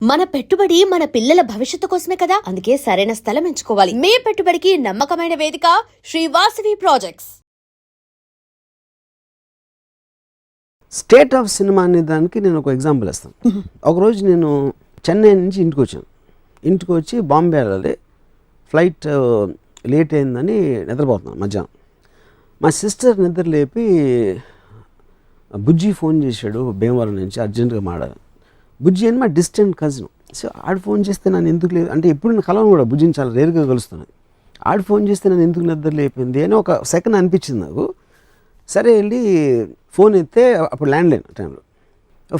మన పెట్టుబడి మన పిల్లల భవిష్యత్తు కోసమే కదా, అందుకే సరైన స్థలం ఎంచుకోవాలి. మీ పెట్టుబడికి నమ్మకమైన వేదిక Sri Vasavi projects. State of cinema అనే దానికి నేను ఒక ఎగ్జాంపుల్ ఇస్తాను. ఒకరోజు నేను చెన్నై నుంచి ఇంటికి వచ్చాను. ఇంటికి వచ్చి బాంబే వెళ్ళాలి, ఫ్లైట్ లేట్ అయిందని నిద్రపోతున్నాను మధ్యాహ్నం. మా సిస్టర్ నిద్ర లేపి బుజ్జి ఫోన్ చేశాడు భీమవరం నుంచి, అర్జెంటుగా మాట్లాడాలి. బుజ్జి అని మా డిస్టెంట్ కజిన్. సో ఆడు ఫోన్ చేస్తే నన్ను ఎందుకు లేదు అంటే ఎప్పుడు నేను కలవను కూడా, బుజ్జిని చాలా రేరుగా కలుస్తున్నాను. ఆడు ఫోన్ చేస్తే నన్ను ఎందుకు నిద్ర లేపింది అని ఒక సెకండ్ అనిపించింది నాకు. సరే వెళ్ళి ఫోన్ ఎత్తే అప్పుడు ల్యాండ్లైన్ టైంలో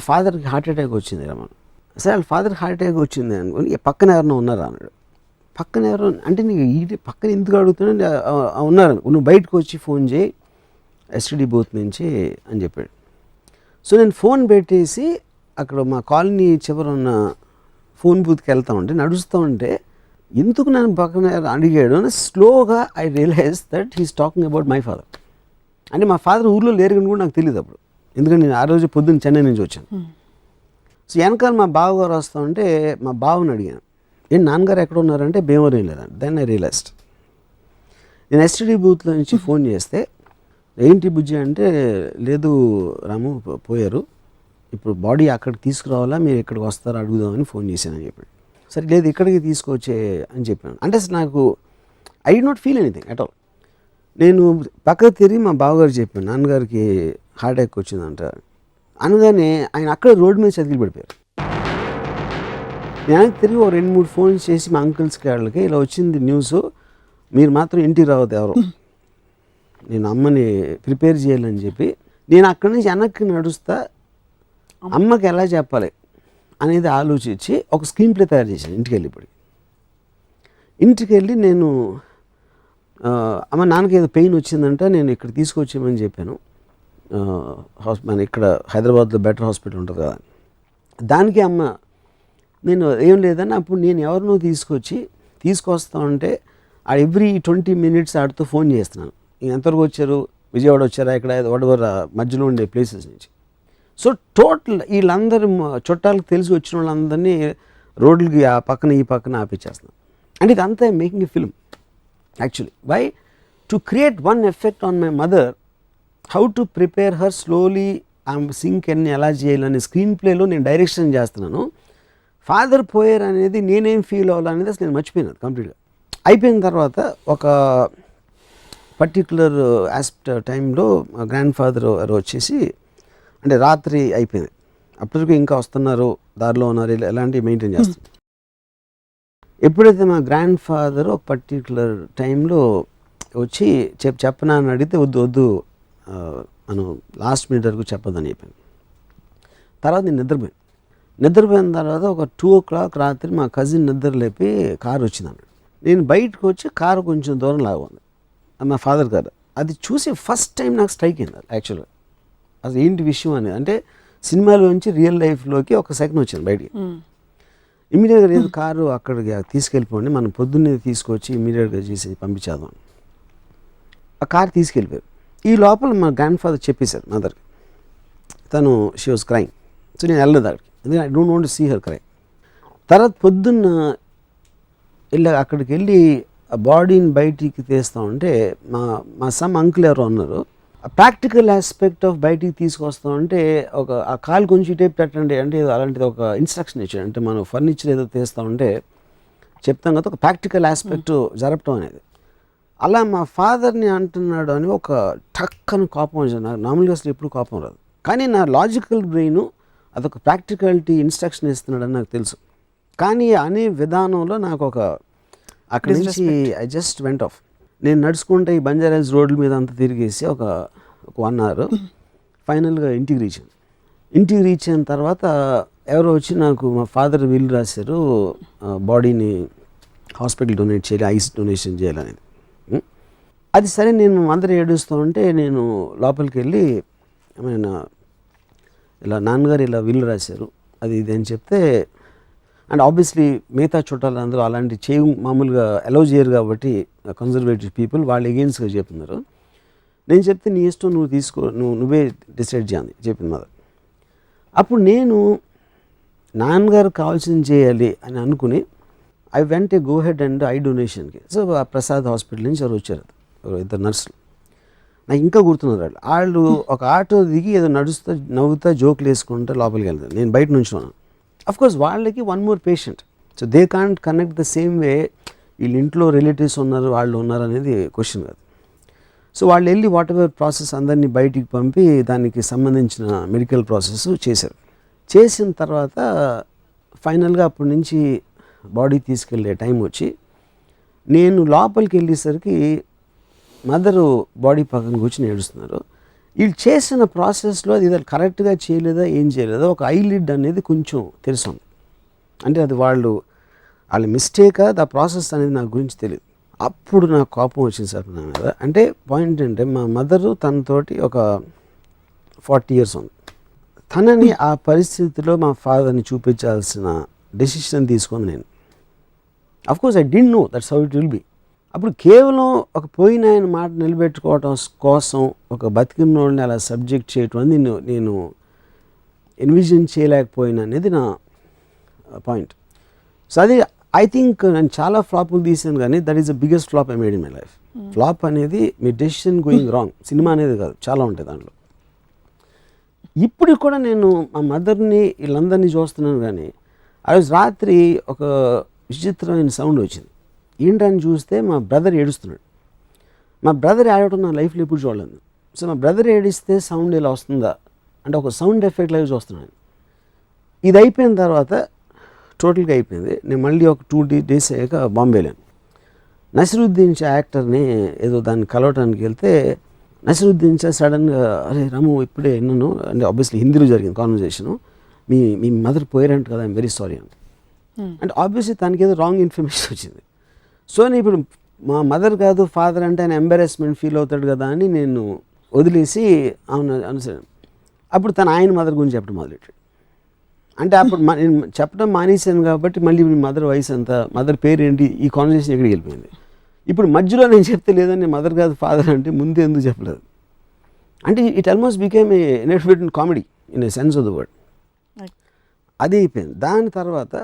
ఫాదర్కి హార్ట్ అటాక్ వచ్చింది రమ్మను. సరే వాళ్ళ ఫాదర్కి హార్ట్ అటాక్ వచ్చింది అనుకోని పక్కన ఎవరైనా ఉన్నారా అన్నాడు. పక్కన ఎవరో అంటే నీకు ఈ పక్కన ఎందుకు అడుగుతున్నా, ఉన్నారు నువ్వు బయటకు వచ్చి ఫోన్ చేయి ఎస్టీడీ బూత్ నుంచి అని చెప్పాడు. సో నేను ఫోన్ పెట్టేసి అక్కడ మా కాలనీ చివర ఉన్న ఫోన్ బూత్కి వెళ్తా ఉంటే నడుస్తూ ఉంటే ఎందుకు నన్ను పక్కన అడిగాడు అని స్లోగా I realise that he's talking about my father. అంటే మా ఫాదర్ ఊర్లో లేరు కూడా నాకు తెలియదు అప్పుడు, ఎందుకంటే నేను ఆ రోజు పొద్దున్న చెన్నై నుంచి వచ్చాను. సో వెనకాల మా బావగారు వస్తూ ఉంటే మా బావని అడిగాను, ఏంటి నాన్నగారు ఎక్కడ ఉన్నారంటే భీమవరం లేదండి. Then I realised. నేను ఎస్టీడీ బూత్లో నుంచి ఫోన్ చేస్తే ఏంటి బుజ్జి అంటే, లేదు రాము పోయారు, ఇప్పుడు బాడీ అక్కడికి తీసుకురావాలా, మీరు ఇక్కడికి వస్తారా అడుగుదామని ఫోన్ చేశానని చెప్పాడు. సరే లేదు ఇక్కడికి తీసుకొచ్చే అని చెప్పాను. అంటే నాకు I did not feel anything at all. నేను పక్కకు తిరిగి మా బావగారు చెప్పాను, నాన్నగారికి హార్ట్ అటాక్ వచ్చిందంట అనగానే ఆయన అక్కడ రోడ్డు మీద చదివి పడిపోయారు. నేను తిరిగి ఒక 2-3 ఫోన్స్ చేసి మా అంకుల్స్కి వాళ్ళకి ఇలా వచ్చింది న్యూస్, మీరు మాత్రం ఇంటికి రావద్దు ఎవరు, నేను అమ్మని ప్రిపేర్ చేయాలని చెప్పి నేను అక్కడి నుంచి వెనక్కి నడుస్తా అమ్మకి ఎలా చెప్పాలి అనేది ఆలోచించి ఒక స్క్రీన్ ప్లే తయారు చేశాను. ఇంటికి వెళ్ళి నేను అమ్మ నాన్నకి ఏదో పెయిన్ వచ్చిందంట, నేను ఇక్కడ తీసుకొచ్చామని చెప్పాను. మన ఇక్కడ హైదరాబాద్లో బెటర్ హాస్పిటల్ ఉంటుంది కదా, దానికి అమ్మ నేను ఏం లేదని అప్పుడు నేను ఎవరినో తీసుకొస్తా ఉంటే ఆ ఎవ్రీ 20 minutes ఆడితో ఫోన్ చేస్తున్నాను, ఎంతవరకు వచ్చారు, విజయవాడ వచ్చారా, ఇక్కడ వాడెవర్ మధ్యలో ఉండే ప్లేసెస్ నుంచి. సో టోటల్ వీళ్ళందరూ చుట్టాలకు తెలిసి వచ్చిన వాళ్ళందరినీ రోడ్లకి ఆ పక్కన ఈ పక్కన ఆపించేస్తున్నాను. అంటే ఇదంతా making a film actually. Why to create one effect on my mother, how to prepare her slowly, ఆమె సింక్ అన్ని ఎలా చేయాలని స్క్రీన్ ప్లేలో నేను డైరెక్షన్ చేస్తున్నాను. ఫాదర్ పోయారు అనేది నేనేం ఫీల్ అవ్వాలనేది అసలు నేను మర్చిపోయినాను కంప్లీట్గా. అయిపోయిన తర్వాత ఒక పర్టికులర్ టైంలో మా గ్రాండ్ ఫాదర్ ఎవరు వచ్చేసి, అంటే రాత్రి అయిపోయింది, అప్పటికి ఇంకా వస్తున్నారు, దారిలో ఉన్నారు, ఎలాంటివి మెయింటైన్ చేస్తారు. ఎప్పుడైతే మా గ్రాండ్ ఫాదర్ ఒక పర్టికులర్ టైంలో వచ్చి చెప్పనా అని అడిగితే వద్దు మనం లాస్ట్ మినిట్ వరకు చెప్పదని చెప్పాను. తర్వాత నేను నిద్రపోయిన తర్వాత ఒక 2 o'clock రాత్రి మా కజిన్ నిద్ర లేపి కారు వచ్చిందన్నాడు. నేను బయటకు వచ్చి కారు కొంచెం దూరం లాగుంది, మా ఫాదర్ గారు అది చూసి ఫస్ట్ టైం నాకు స్ట్రైక్ అయింది యాక్చువల్గా. అసలు ఏంటి విషయం అనేది, అంటే సినిమాలోంచి రియల్ లైఫ్లోకి ఒక సెకండ్ వచ్చింది బయటికి. ఇమీడియట్గా లేదు కారు అక్కడికి తీసుకెళ్ళిపోండి, మనం పొద్దున్నే తీసుకొచ్చి ఇమీడియట్గా చేసి పంపించేద్దాం. ఆ కారు తీసుకెళ్ళిపోయారు. ఈ లోపల మా గ్రాండ్ ఫాదర్ చెప్పేశారు మదర్కి, తను షీ వాజ్ క్రైమ్. సో నేను వెళ్ళలేదు అక్కడికి, ఎందుకంటే I don't want to see her cry. తర్వాత పొద్దున్న అక్కడికి వెళ్ళి ఆ బాడీని బయటికి తీస్తూ ఉంటే మా సమ్ అంకుల్ ఎవరో ఉన్నారు, ప్రాక్టికల్ ఆస్పెక్ట్ ఆఫ్ బయటికి తీసుకొస్తా ఉంటే ఆ కాలు కొంచెం టైప్ పెట్టండి అంటే అలాంటిది ఒక ఇన్స్ట్రక్షన్ ఇచ్చాడు. అంటే మనం ఫర్నిచర్ ఏదో తీస్తూ ఉంటే చెప్తాం కదా, ఒక ప్రాక్టికల్ ఆస్పెక్ట్ జరపటం అనేది. అలా మా ఫాదర్ని అంటున్నాడు అని ఒక టక్కని కోపం వచ్చింది నాకు. నార్మల్గా అసలు ఎప్పుడు కోపం రాదు, కానీ నా లాజికల్ బ్రెయిన్ అదొక ప్రాక్టికాలిటీ ఇన్స్ట్రక్షన్ ఇస్తున్నాడని నాకు తెలుసు. కానీ అనే విధానంలో నాకు అక్కడి నుంచి ఐ జస్ట్ వెంట్ ఆఫ్. నేను నడుచుకుంటే ఈ బంజారాస్ రోడ్ల మీద అంతా తిరిగేసి ఒక 1 hour ఫైనల్గా ఇంటికి రీచ్ అయిన తర్వాత ఎవరో వచ్చి నాకు మా ఫాదర్ విల్ రాశారు, బాడీని హాస్పిటల్ డొనేట్ చేయాలి, ఐస్ డొనేషన్ చేయాలనేది. అది సరే నేను అందరూ ఏడుస్తూ ఉంటే నేను లోపలికి వెళ్ళి ఇలా నాన్నగారు ఇలా విల్ రాశారు అది ఇది అని చెప్తే, అండ్ ఆబ్వియస్లీ మిగతా చుట్టాలందరూ అలాంటి మామూలుగా అలౌ చేయరు కాబట్టి కన్జర్వేటివ్ పీపుల్ వాళ్ళు ఎగెయిన్స్ట్గా చెప్తున్నారు. నేను చెప్తే నీ ఇష్టం, నువ్వే డిసైడ్ చేయాలి చెప్పింది మదర్. అప్పుడు నేను నాన్నగారు కావాల్సింది చేయాలి అని అనుకుని I went a go head and I డొనేషన్కి. సో ఆ ప్రసాద్ హాస్పిటల్ నుంచి ఎవరు వచ్చారు, ఇద్దరు నర్సులు, నాకు ఇంకా గుర్తున్నారు. వాళ్ళు ఒక ఆటో దిగి ఏదో నడుస్తూ నవ్వుతా జోకులు వేసుకుంటూ లోపలికి వెళ్తారు, నేను బయట నుంచి ఉన్నాను. అఫ్కోర్స్ వాళ్ళకి one more patient, so they can't connect the same way. వీళ్ళ ఇంట్లో రిలేటివ్స్ ఉన్నారు, వాళ్ళు ఉన్నారు అనేది క్వశ్చన్ కాదు. సో వాళ్ళు వెళ్ళి వాట్ ఎవర్ ప్రాసెస్ అందరినీ బయటికి పంపి దానికి సంబంధించిన మెడికల్ ప్రాసెస్ చేశారు. చేసిన తర్వాత ఫైనల్గా అప్పటి నుంచి బాడీ తీసుకెళ్ళే టైం వచ్చి నేను లోపలికి వెళ్ళేసరికి మదరు బాడీ పక్కన కూర్చొని ఏడుస్తున్నారు. వీళ్ళు చేసిన ప్రాసెస్లో అది కరెక్ట్గా చేయలేదా ఏం చేయలేదా, ఒక ఐలిడ్ అనేది కొంచెం తెలుస్తుంది. అంటే అది వాళ్ళ మిస్టేకా దా ప్రాసెస్ అనేది నాకు గురించి తెలియదు. అప్పుడు నాకు కోపం వచ్చింది సార్ నా మీద. అంటే పాయింట్ ఏంటంటే మా మదరు తనతోటి ఒక 40 years ఉంది. తనని ఆ పరిస్థితిలో మా ఫాదర్ని చూపించాల్సిన డెసిషన్ తీసుకుంది నేను. Of course I didn't know that's how it will be. అప్పుడు కేవలం ఒక పోయిన ఆయన మాట నిలబెట్టుకోవటం కోసం ఒక బతికినోడిని అలా సబ్జెక్ట్ చేయటం అనేది నేను ఎన్విజన్ చేయలేకపోయినా అనేది నా పాయింట్. సో అది ఐ థింక్ నేను చాలా ఫ్లాపులు తీసాను, కానీ that is the biggest flop I made in my life. Flop అనేది మీ డెసిషన్ గోయింగ్ రాంగ్, సినిమా అనేది కాదు, చాలా ఉంటాయి దాంట్లో. ఇప్పుడు కూడా నేను మా మదర్ని వీళ్ళందరినీ చూస్తున్నాను, కానీ ఆ రోజు రాత్రి ఒక విచిత్రమైన సౌండ్ వచ్చింది. ఏంటని చూస్తే మా బ్రదర్ ఏడుస్తున్నాడు. మా బ్రదర్ ఏడవడం నా లైఫ్లో ఎప్పుడు చూడలేదు. సో మా బ్రదర్ ఏడిస్తే సౌండ్ ఇలా వస్తుందా అంటే ఒక సౌండ్ ఎఫెక్ట్ లాగా చూస్తున్నాను. ఇది అయిపోయిన తర్వాత టోటల్గా అయిపోయింది. నేను మళ్ళీ ఒక 2 days అయ్యాక బాంబే వెళ్ళాను. నసిరుద్దీన్ షా యాక్టర్ని ఏదో దాన్ని కలవటానికి వెళ్తే నసిరుద్దీన్ షా సడన్గా అరే రాము ఇప్పుడే విన్నాను అంటే ఆబ్వియస్లీ హిందీలో జరిగింది కాన్వర్జేషను, మీ మదర్ పోయారంట కదా, ఐఎమ్ వెరీ సారీ అని. అంటే ఆబ్వియస్లీ తనకి ఏదో రాంగ్ ఇన్ఫర్మేషన్ వచ్చింది. సో నేను ఇప్పుడు మా మదర్ కాదు ఫాదర్ అంటే ఆయన ఎంబారెస్మెంట్ ఫీల్ అవుతాడు కదా అని నేను వదిలేసి అవును అనుసరి. అప్పుడు తను ఆయన మదర్ గురించి చెప్పడం మొదలెట్టాడు. అంటే అప్పుడు నేను చెప్పడం మానేశాను కాబట్టి మళ్ళీ మీ మదర్ వయసు ఎంత, మదర్ పేరు ఏంటి, ఈ కాన్వర్జేషన్ ఎక్కడికి వెళ్ళిపోయింది. ఇప్పుడు మధ్యలో నేను చెప్తే లేదని మదర్ కాదు ఫాదర్ అంటే ముందే ఎందుకు చెప్పలేదు. అంటే it almost became a inefficient comedy in a sense of the word. అది అయిపోయింది. దాని తర్వాత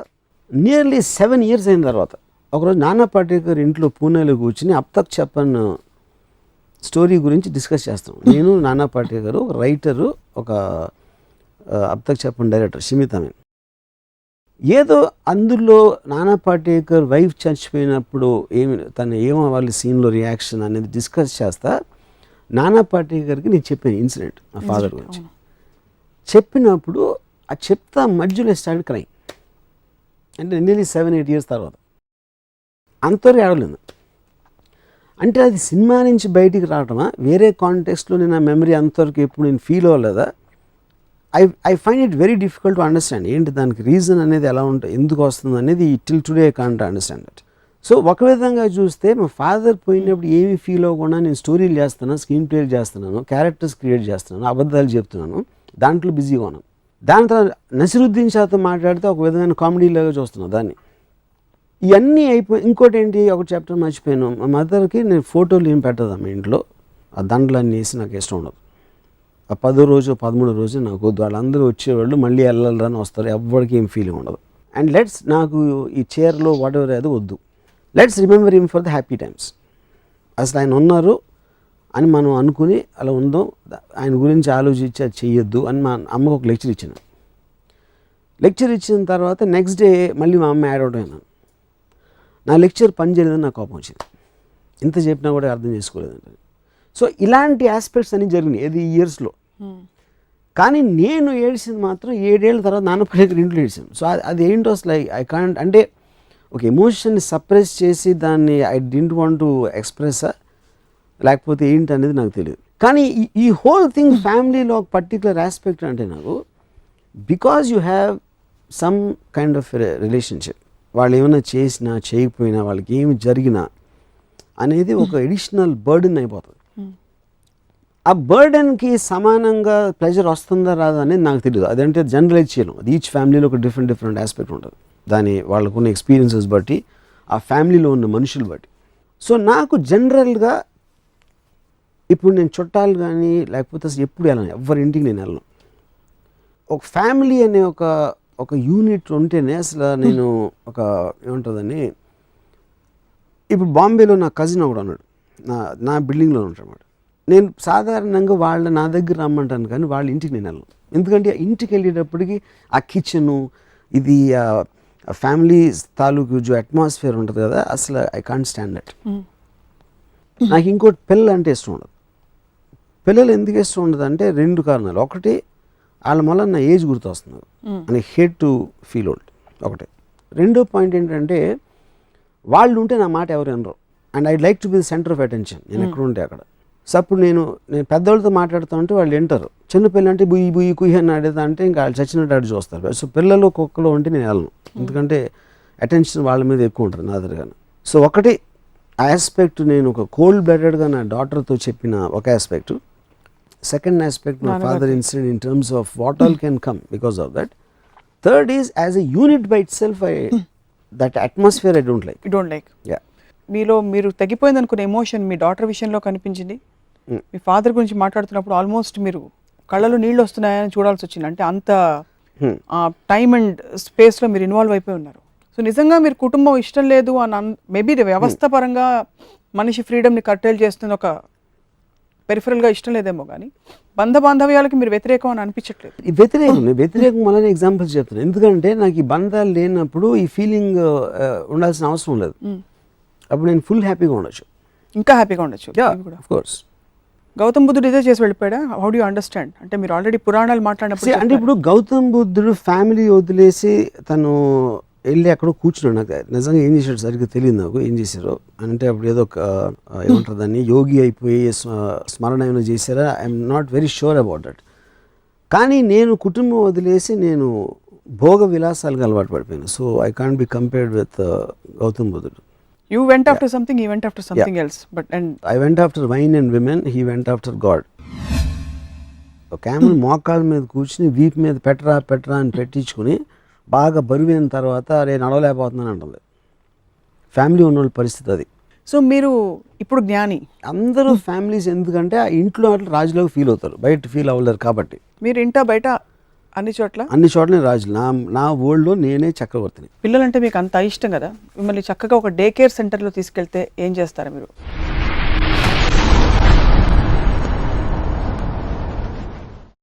నియర్లీ 7 years అయిన తర్వాత ఒకరోజు నానా పాటేకర్ ఇంట్లో పూణేలో కూర్చుని అబ్ తక్ చెప్పన్ స్టోరీ గురించి డిస్కస్ చేస్తాం. నేను నానా పాటేకర్, ఒక రైటరు, ఒక అబ్ తక్ చెప్పన్ డైరెక్టర్ షిమిత్ అమీన్. ఏదో అందులో నానా పాటేకర్ వైఫ్ చచ్చిపోయినప్పుడు ఏమవ్వాలి సీన్లో రియాక్షన్ అనేది డిస్కస్ చేస్తా నానా పాటేకర్కి నేను చెప్పాను ఇన్సిడెంట్ మా ఫాదర్ గురించి. చెప్పినప్పుడు ఆ చెప్తా మధ్యలో స్టార్ట్ క్రైమ్. అంటే నియర్లీ 7-8 years తర్వాత అంతవరకు ఏడలేదు. అంటే అది సినిమా నుంచి బయటికి రావటమా, వేరే కాంటెక్స్ట్లో నేను ఆ మెమరీ అంతవరకు ఎప్పుడు నేను ఫీల్ అవ్వలేదా, I find it very difficult to understand. ఏంటి దానికి రీజన్ అనేది ఎలా ఉంటుంది, ఎందుకు వస్తుంది అనేది till today I can't understand that. So ఒక విధంగా చూస్తే మా ఫాదర్ పోయినప్పుడు ఏమీ ఫీల్ అవ్వకుండా నేను స్టోరీలు చేస్తున్నాను, స్క్రీన్ ప్లేలు చేస్తున్నాను, క్యారెక్టర్స్ క్రియేట్ చేస్తున్నాను, అబద్ధాలు చెప్తున్నాను, దాంట్లో బిజీగా ఉన్నాను. దాని తర్వాత నసిరుద్దీన్ షాతో మాట్లాడితే ఒక విధమైన కామెడీలాగా చూస్తున్నాను దాన్ని. ఇవన్నీ అయిపోయి ఇంకోటి ఏంటి, ఒక చాప్టర్ మర్చిపోయాను. మా మదర్కి నేను ఫోటోలు ఏం పెట్టదు మా ఇంట్లో, ఆ దండలన్నీ వేసి నాకు ఇష్టం ఉండదు. ఆ 10వ రోజు 13వ రోజు నాకు వద్దు, వాళ్ళందరూ వచ్చేవాళ్ళు మళ్ళీ వెళ్ళాలని వస్తారు, ఎవ్వరికి ఏం ఫీలింగ్ ఉండదు. అండ్ నాకు ఈ చైర్లో వాట్ ఎవర్ అది వద్దు, let's remember him for the happy times. అసలు ఆయన ఉన్నారు అని మనం అనుకుని అలా ఉందాం, ఆయన గురించి ఆలోచించి అది చెయ్యొద్దు అని మా అమ్మకు ఒక లెక్చర్ ఇచ్చాను. లెక్చర్ ఇచ్చిన తర్వాత నెక్స్ట్ డే మళ్ళీ మా అమ్మ యాడ్ అవుట్ అయినాను. నా లెక్చర్ పని చేయలేదని నాకు కోపం వచ్చింది. ఇంత చెప్పినా కూడా అర్థం చేసుకోలేదంటే. సో ఇలాంటి ఆస్పెక్ట్స్ అన్నీ జరిగినాయి ఏది ఈ ఇయర్స్లో. కానీ నేను ఏడ్చింది మాత్రం 7 ఏళ్ళ తర్వాత నాన్న పాటేకర్ ఇంట్లో ఏడ్చాను. సో అది ఏంటో అసలు ఐ కాంట్, అంటే ఒక ఎమోషన్ని సప్రెస్ చేసి దాన్ని I didn't want to express లేకపోతే ఏంటి అనేది నాకు తెలియదు. కానీ ఈ హోల్ థింగ్ ఫ్యామిలీలో ఒక పర్టికులర్ ఆస్పెక్ట్ అంటే నాకు because you have some kind of relationship, వాళ్ళు ఏమైనా చేసినా చేయకపోయినా వాళ్ళకి ఏమి జరిగినా అనేది ఒక ఎడిషనల్ బర్డెన్ అయిపోతుంది. ఆ బర్డెన్కి సమానంగా ప్లెజర్ వస్తుందా రాదా అనేది నాకు తెలియదు. అదంటే జనరలైజ్ చేయలేం, అది ఈచ్ ఫ్యామిలీలో ఒక డిఫరెంట్ ఆస్పెక్ట్ ఉంటుంది, దాని వాళ్ళకున్న ఎక్స్పీరియన్సెస్ బట్టి, ఆ ఫ్యామిలీలో ఉన్న మనుషులు బట్టి. సో నాకు జనరల్గా ఇప్పుడు నేను చుట్టాలు కానీ లేకపోతే అసలు ఎప్పుడు వెళ్ళను, ఎవరి ఇంటికి నేను వెళ్ళను. ఒక ఫ్యామిలీ అనే ఒక ఒక యూనిట్ ఉంటేనే అసలు నేను ఒక ఏముంటుందని, ఇప్పుడు బాంబేలో నా కజిన్ ఒకడు ఉన్నాడు, నా బిల్డింగ్లో ఉంటాడు. నేను సాధారణంగా నా దగ్గర రమ్మంటాను కానీ వాళ్ళ ఇంటికి నేను వెళ్ళను. ఎందుకంటే ఇంటికి వెళ్ళేటప్పటికి ఆ కిచెను ఇది ఫ్యామిలీ తాలూకు అట్మాస్ఫియర్ ఉంటుంది కదా, అసలు ఐ కాంట్ స్టాండ్ దట్. నాకు ఇంకోటి పిల్లలు అంటే ఇష్టం ఉండదు. పిల్లలు ఎందుకు ఇష్టం ఉండదు అంటే 2 కారణాలు. ఒకటి, వాళ్ళ వల్ల నా ఏజ్ గుర్తొస్తుంది, అని హేట్ టు ఫీల్ ఓల్డ్ ఒకటి. రెండో పాయింట్ ఏంటంటే వాళ్ళు ఉంటే నా మాట ఎవరు వినరు, and I'd like to be the centre of attention. నేను ఎక్కడ ఉంటే అక్కడ. సో అప్పుడు నేను పెద్దవాళ్ళతో మాట్లాడుతూ ఉంటే వాళ్ళు వింటారు. చిన్నపిల్లలు అంటే బుయ్యి బుయ్యి కుయ్యి అని అడిగితే అంటే ఇంకా వాళ్ళు చచ్చినట్టు అడిగి చూస్తారు. సో పిల్లలు కుక్కలు ఉంటే నేను వెళ్ళను, ఎందుకంటే అటెన్షన్ వాళ్ళ మీద ఎక్కువ ఉంటుంది నా దగ్గర. సో ఒకటి ఆస్పెక్ట్, నేను ఒక కోల్డ్ బ్లడెడ్గా నా డాటర్తో చెప్పిన ఒక aspect. Second aspect, my father incident in terms of what all can come because of that. Third is as a unit by it self, that atmosphere I don't like. Yeah, మీలో మీరు తగ్గిపోయింది అనుకునే emotion మీ daughter విషయంలో కనిపించింది. మీ father గురించి మాట్లాడుతున్నప్పుడు almost మీరు కళ్ళలో నీళ్ళు వస్తున్నాయని చూడాల్సి వచ్చింది. అంటే అంత టైమ్ అండ్ స్పేస్లో మీరు ఇన్వాల్వ్ అయిపోయి ఉన్నారు. సో నిజంగా మీరు కుటుంబం ఇష్టం లేదు అని మేబీ వ్యవస్థ పరంగా మనిషి ఫ్రీడమ్ని కర్టైల్ చేస్తున్న ఒక పెరిఫరల్గా ఇష్టం లేదేమో, కానీ బాంధవ్యాలకి మీరు వ్యతిరేకం అని అనిపించట్లేదు. వ్యతిరేకం వల్లనే ఎగ్జాంపుల్స్ చెప్తాను. ఎందుకంటే నాకు ఈ బంధాలు లేనప్పుడు ఈ ఫీలింగ్ ఉండాల్సిన అవసరం లేదు. అప్పుడు నేను ఫుల్ హ్యాపీగా ఉండొచ్చు, ఇంకా హ్యాపీగా ఉండొచ్చు. Of course. గౌతమ్ బుద్ధుడు ఇదే చేసి వెళ్ళిపోయాడా? How do you understand? అంటే మీరు ఆల్రెడీ పురాణాలు మాట్లాడినప్పుడు అంటే ఇప్పుడు గౌతమ్ బుద్ధుడు ఫ్యామిలీ వదిలేసి తను వెళ్ళి అక్కడ కూర్చున్నాడు. నాకు నిజంగా ఏం చేశాడు సరిగ్గా తెలియదు నాకు, ఏం చేశారో. అంటే అప్పుడు ఏదో ఏమంటారు దాన్ని, యోగి అయిపోయి స్మరణ ఏమైనా చేశారా, I'm not very sure about that. కానీ నేను కుటుంబం వదిలేసి నేను భోగ విలాసాలకు అలవాటు పడిపోయాను. So I can't be compared with Gautam బుద్ధుడు. You went after something, he went after something else. But I went after wine and women, he went after God. ఒక క్యామెల్ మోకాళ్ళ మీద కూర్చుని వీపు మీద పెట్టరా అని పెట్టించుకుని బాగా బరువైన తర్వాత నేను నడవలేకపోతున్నాను అంటుంది. ఫ్యామిలీ ఉన్నోళ్ళ పరిస్థితి అది. సో మీరు ఇప్పుడు జ్ఞాని. అందరూ ఫ్యామిలీస్ ఎందుకంటే ఆ ఇంట్లో అట్లా రాజులాగా ఫీల్ అవుతారు, బయట ఫీల్ అవ్వలేరు. కాబట్టి మీరు ఇంట బయట అన్ని చోట్ల రాజులు. నా వరల్డ్లో నేనే చక్రవర్తిని. పిల్లలంటే మీకు అంత ఇష్టం కదా, మిమ్మల్ని చక్కగా ఒక డే కేర్ సెంటర్లో తీసుకెళ్తే ఏం చేస్తారా మీరు?